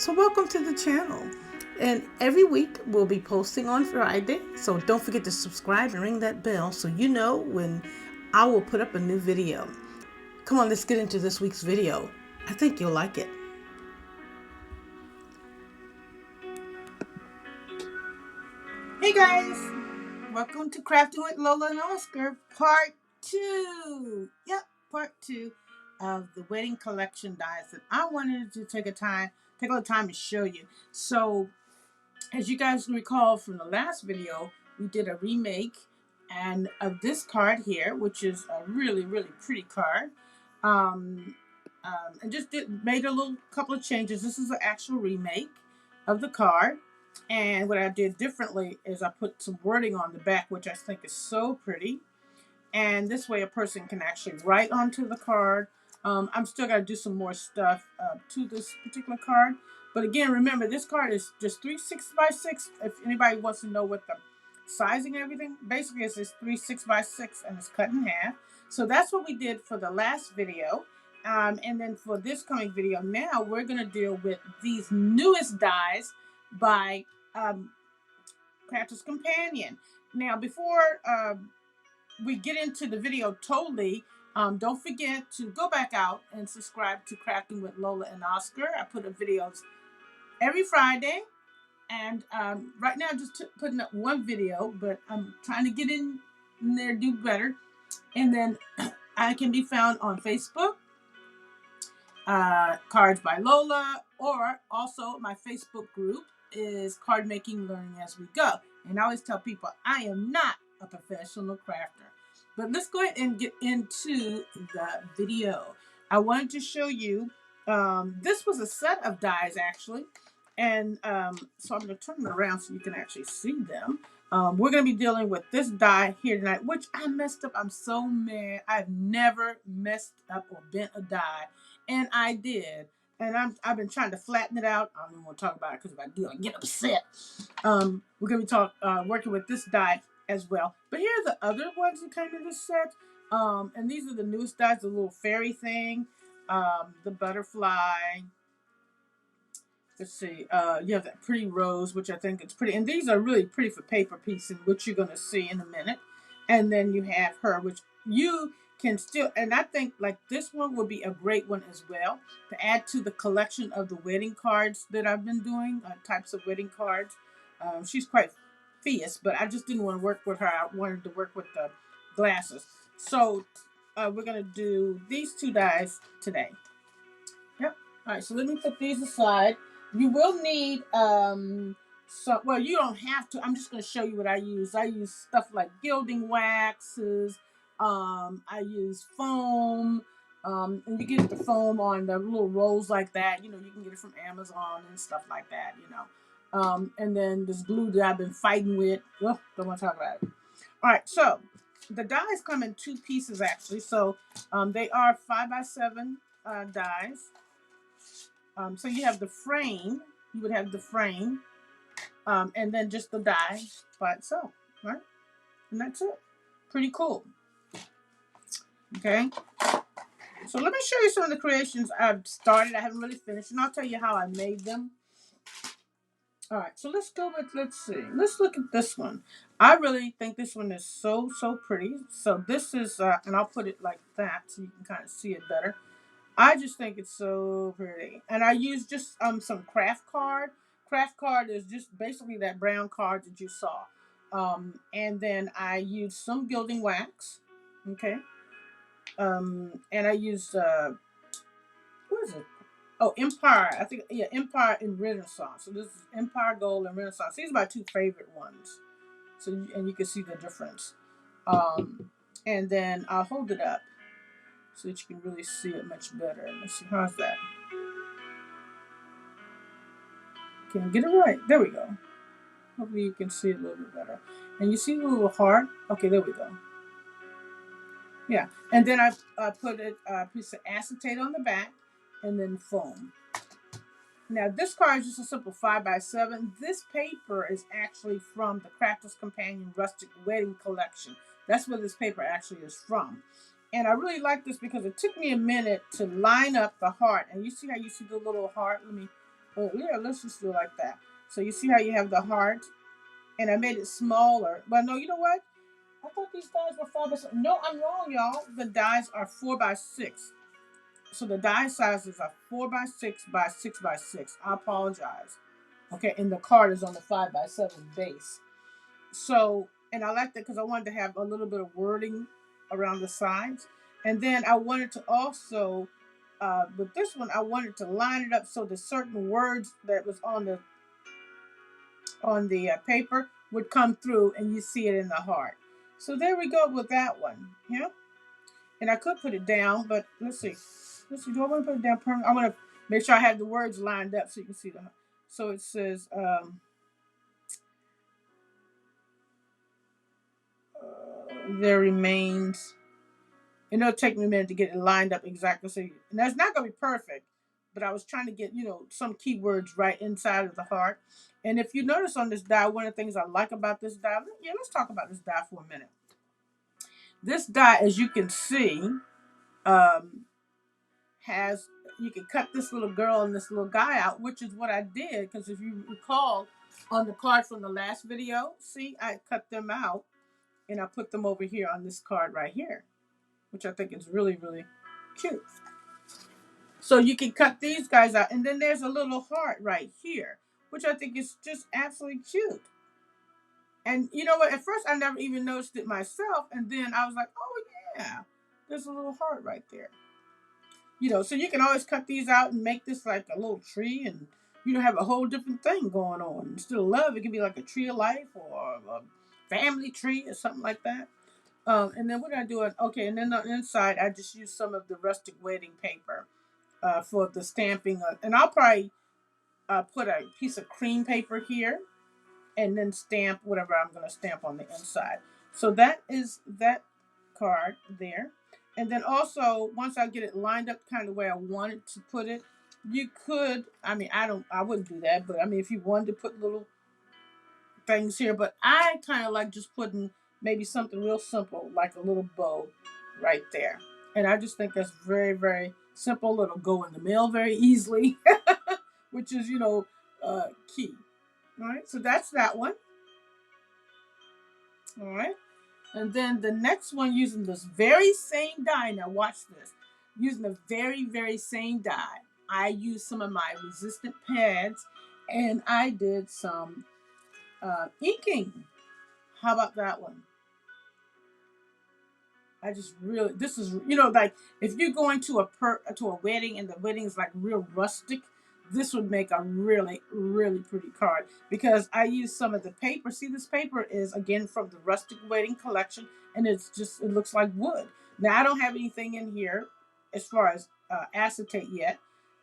So welcome to the channel. And every week we'll be posting on Friday. So don't forget to subscribe and ring that bell so you know when I will put up a new video. Come on, let's get into this week's video. I think you'll like it. Hey guys, welcome to Crafting with Lola and Oscar, part 2. Yep, part 2 of the wedding collection dies that I wanted to take a little time to show you. So as you guys recall from the last video, we did a remake and of this card here, which is a really, really pretty card. And just made a little couple of changes. This is an actual remake of the card. And what I did differently is I put some wording on the back, which I think is so pretty. And this way a person can actually write onto the card. I'm still got to do some more stuff to this particular card. But again, remember, this card is just 3 6x6. If anybody wants to know what the sizing and everything, basically it's just 3 6x6 and it's cut in half. So that's what we did for the last video. And then for this coming video, now we're going to deal with these newest dies by Crafter's Companion. Now, before we get into the video totally, don't forget to go back out and subscribe to Crafting with Lola and Oscar. I put up videos every Friday, and right now I'm just putting up one video, but I'm trying to get in there, do better. And then I can be found on Facebook, Cards by Lola, or also my Facebook group is Card Making Learning as We Go. And I always tell people I am not a professional crafter. But let's go ahead and get into the video. I wanted to show you, this was a set of dies actually. And so I'm going to turn them around so you can actually see them. We're going to be dealing with this die here tonight, which I messed up. I'm so mad. I've never messed up or bent a die. And I did. And I've been trying to flatten it out. I don't even want to talk about it because if I do, I get upset. We're going to be working with this die as well. But here are the other ones that came in this set. And these are the newest dies, the little fairy thing, the butterfly. Let's see, you have that pretty rose, which I think it's pretty. And these are really pretty for paper piecing, which you're going to see in a minute. And then you have her, which you can still, and I think like this one would be a great one as well to add to the collection of the wedding cards that I've been doing, types of wedding cards. She's quite fierce, but I just didn't want to work with her. I wanted to work with the glasses. So we're going to do these two dies today. Yep. All right, so let me put these aside. You will need well, you don't have to. I'm just going to show you what I use. I use stuff like gilding waxes. I use foam. And you get the foam on the little rolls like that. You know, you can get it from Amazon and stuff like that, you know. And then this glue that I've been fighting with. Oh, don't want to talk about it. All right, so the dies come in two pieces actually. So they are 5x7 dies. So you have the frame, you would have the frame, and then just the die by itself, right? And that's it. Pretty cool. Okay. So let me show you some of the creations I've started. I haven't really finished, and I'll tell you how I made them. All right, so let's go with, let's see. Let's look at this one. I really think this one is so, so pretty. So this is, and I'll put it like that so you can kind of see it better. I just think it's so pretty. And I use just some craft card. Craft card is just basically that brown card that you saw. And then I use some gilding wax. Okay. And I use, what is it? Oh, Empire. I think, yeah, Empire and Renaissance. So this is Empire Gold and Renaissance. These are my two favorite ones. So, and you can see the difference. And then I'll hold it up. so that you can really see it much better. Let's see, how's that? Can get it right. There we go. Hopefully you can see it a little bit better. And you see the little heart? Okay, there we go. Yeah. And then I put a piece of acetate on the back and then foam. Now this card is just a simple 5x7. This paper is actually from the Crafter's Companion Rustic Wedding Collection. That's where this paper actually is from. And I really like this because it took me a minute to line up the heart. And you see how you see the little heart? Oh yeah, let's just do it like that. So you see how you have the heart? And I made it smaller. But no, you know what? I thought these dies were 5x7. No, I'm wrong, y'all. The dies are 4x6. So the die sizes are 4x6 by 6x6. I apologize. Okay, and the card is on the 5x7 base. So, and I like that because I wanted to have a little bit of wording around the sides. And then I wanted to also, with this one, I wanted to line it up so the certain words that was on the paper would come through and you see it in the heart. So there we go with that one. Yeah. And I could put it down, but let's see. Let's see. Do I want to put it down permanently? I want to make sure I have the words lined up so you can see the. So it says, there remains. And it'll take me a minute to get it lined up exactly. So, and that's not going to be perfect, but I was trying to get, some keywords right inside of the heart. And if you notice on this die, one of the things I like about this die, yeah, let's talk about this die for a minute. This die, as you can see, has, you can cut this little girl and this little guy out, which is what I did. Because if you recall on the card from the last video, see, I cut them out and I put them over here on this card right here, which I think is really, really cute. So you can cut these guys out. And then there's a little heart right here, which I think is just absolutely cute. And you know what? At first, I never even noticed it myself. And then I was like, oh, yeah, there's a little heart right there. So you can always cut these out and make this like a little tree and, have a whole different thing going on. Instead of love, it can be like a tree of life or a family tree or something like that. And then what did I do? Okay, and then on the inside, I just used some of the rustic wedding paper for the stamping. And I'll probably put a piece of cream paper here and then stamp whatever I'm going to stamp on the inside. So that is that card there. And then also, once I get it lined up kind of the way I wanted to put it, you could, I wouldn't do that, but if you wanted to put little things here, but I kind of like just putting maybe something real simple, like a little bow right there. And I just think that's very, very simple. It'll go in the mail very easily, which is, key. All right, so that's that one. All right. And then the next one, using this very same die. Now watch this. Using the very, very same die, I used some of my resistant pads and I did some inking. How about that one? I just really, this is, like if you're going to a wedding and the wedding is like real rustic, this would make a really, really pretty card because I used some of the paper. See, this paper is again from the Rustic Wedding Collection, and it looks like wood. Now I don't have anything in here as far as acetate yet,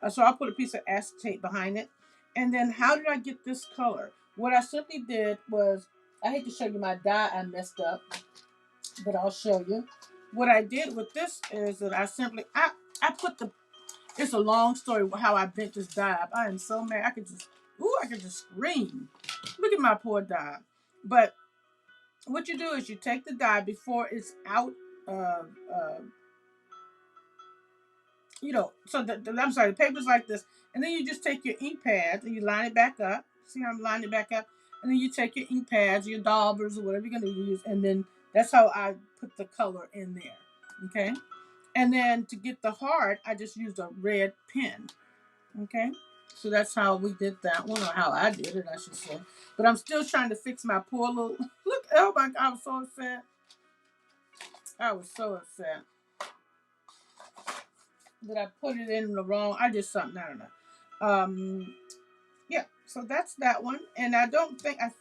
so I'll put a piece of acetate behind it. And then how did I get this color? What I simply did was, I hate to show you my die I messed up, but I'll show you. What I did with this is that I put the, it's a long story how I bent this die up. I am so mad. I could just scream. Look at my poor die. But what you do is you take the die before it's out of, so I'm sorry, the paper's like this. And then you just take your ink pads and you line it back up. See how I'm lining it back up? And then you take your ink pads, your daubers, or whatever you're going to use. And then that's how I put the color in there. Okay? And then to get the heart, I just used a red pen. Okay? So that's how we did that one, or how I did it, I should say. But I'm still trying to fix my poor little, look, oh my God, I was so upset. I was so upset that I put it in the wrong, I did something, I don't know. Yeah, so that's that one. And I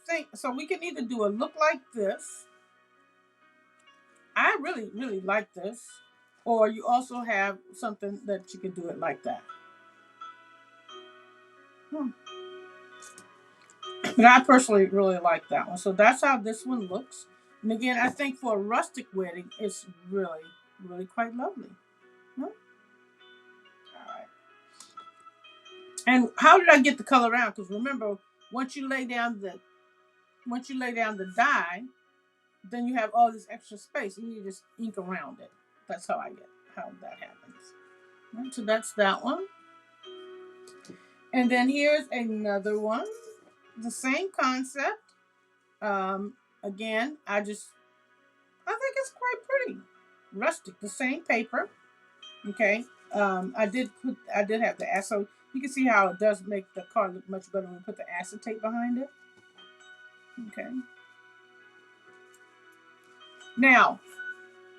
think, so we can either do a look like this. I really, really like this. Or you also have something that you can do it like that. Hmm. But I personally really like that one. So that's how this one looks. And again, I think for a rustic wedding, it's really, really quite lovely. Hmm? All right. And how did I get the color around? Because remember, once you lay down the dye, then you have all this extra space, and you just ink around it. That's how that happens. Right, so that's that one. And then here's another one. The same concept. Um, Again, I think it's quite pretty. Rustic, the same paper. Okay. I did have the acid. So you can see how it does make the card look much better when we put the acetate behind it. Okay. Now,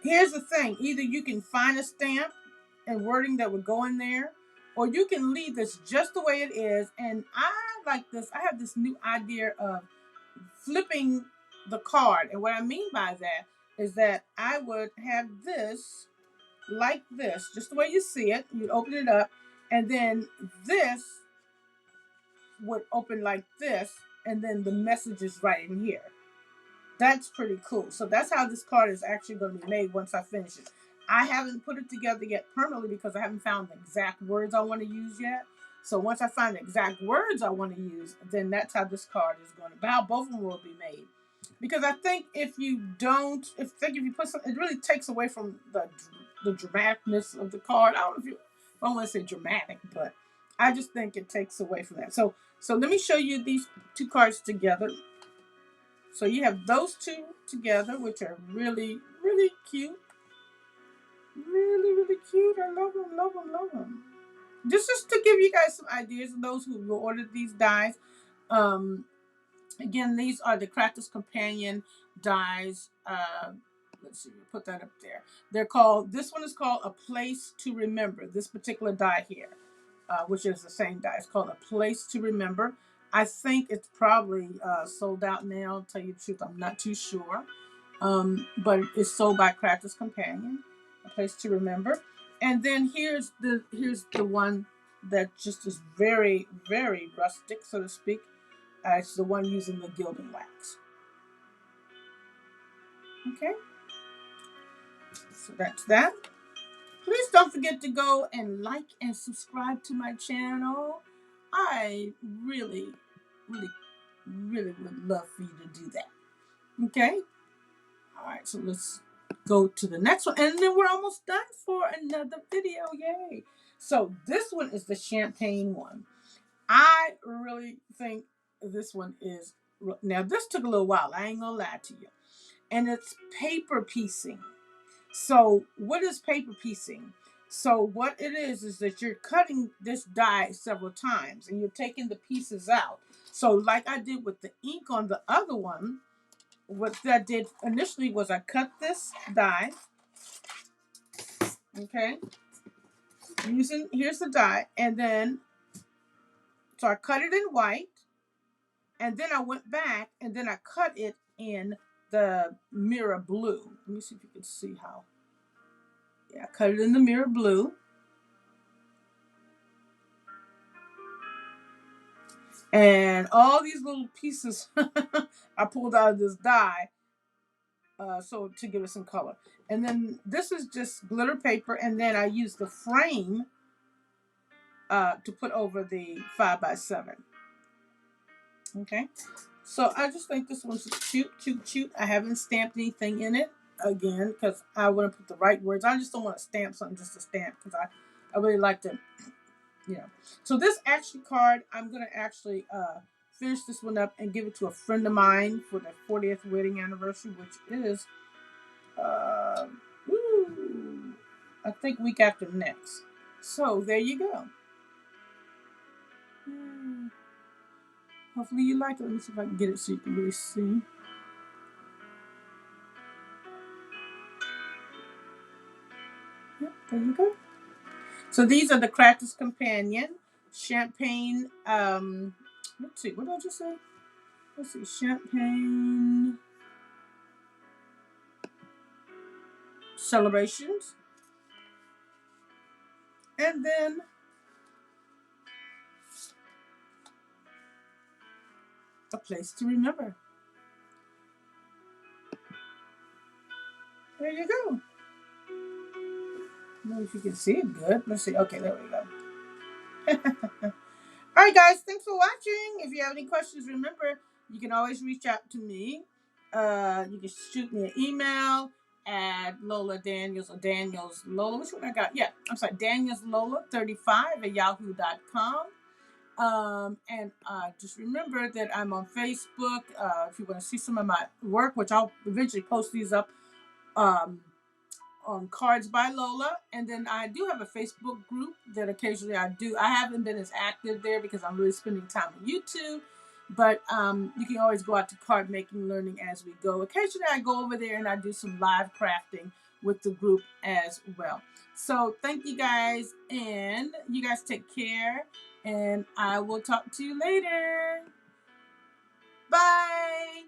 here's the thing. Either you can find a stamp and wording that would go in there, or you can leave this just the way it is. And I like this. I have this new idea of flipping the card. And what I mean by that is that I would have this like this, just the way you see it. You'd open it up, and then this would open like this, and then the message is right in here. That's pretty cool. So that's how this card is actually going to be made once I finish it. I haven't put it together yet permanently because I haven't found the exact words I want to use yet. So once I find the exact words I want to use, then that's how this card is going to, how both of them will be made. Because I think if you don't, if you put some, it really takes away from the dramaticness of the card. I don't know if you, I don't want to say dramatic, but I just think it takes away from that. So let me show you these two cards together. So you have those two together, which are really, really cute. Really, really cute. I love them, love them, love them. Just to give you guys some ideas, and those who will order these dies. Um, Again, these are the Crafter's Companion dies. Let's see, we'll put that up there. They're called, this one is called A Place to Remember, this particular die here, which is the same die. It's called A Place to Remember. I think it's probably sold out now. To tell you the truth, I'm not too sure. But it's sold by Crafter's Companion, A Place to Remember. And then here's the one that just is very, very rustic, so to speak. It's the one using the gilding wax. Okay, so that's that. Please don't forget to go and like and subscribe to my channel. I really, really, really would love for you to do that. Okay, all right, so let's go to the next one, and then we're almost done for another video. Yay! So this one is the champagne one. I really think this one is, now this took a little while, I ain't gonna lie to you. And it's paper piecing. So what is paper piecing? So what it is that you're cutting this die several times and you're taking the pieces out. So like I did with the ink on the other one, what that did initially was I cut this die, okay, here's the die, and then, so I cut it in white, and then I went back and then I cut it in the mirror blue. Let me see if you can see how. Yeah, I cut it in the mirror blue. And all these little pieces I pulled out of this die, so to give it some color. And then this is just glitter paper, and then I used the frame to put over the 5x7. Okay, so I just think this one's cute, cute, cute. I haven't stamped anything in it again because I want to put the right words. I just don't want to stamp something just to stamp because I really like to, you know. So this actually card, I'm gonna actually finish this one up and give it to a friend of mine for their 40th wedding anniversary, which is uh, I think week after next. So there you go. Hopefully you like it. Let me see if I can get it so you can really see. Yep, there you go. So these are the Crafter's Companion champagne. Let's see, what did I just say? Let's see, champagne celebrations. And then a place to remember. There you go. I don't know if you can see it good. Let's see. Okay, there we go. All right, guys. Thanks for watching. If you have any questions, remember you can always reach out to me. You can shoot me an email at Lola Daniels or Daniels Lola. Which one I got? Yeah, I'm sorry, Daniels Lola 35 at yahoo.com. And just remember that I'm on Facebook. If you want to see some of my work, which I'll eventually post these up. Um, on Cards by Lola. And then I do have a Facebook group that occasionally I do. I haven't been as active there because I'm really spending time on YouTube. But you can always go out to Card Making Learning as we go. Occasionally I go over there and I do some live crafting with the group as well. So thank you guys, and you guys take care, and I will talk to you later. Bye.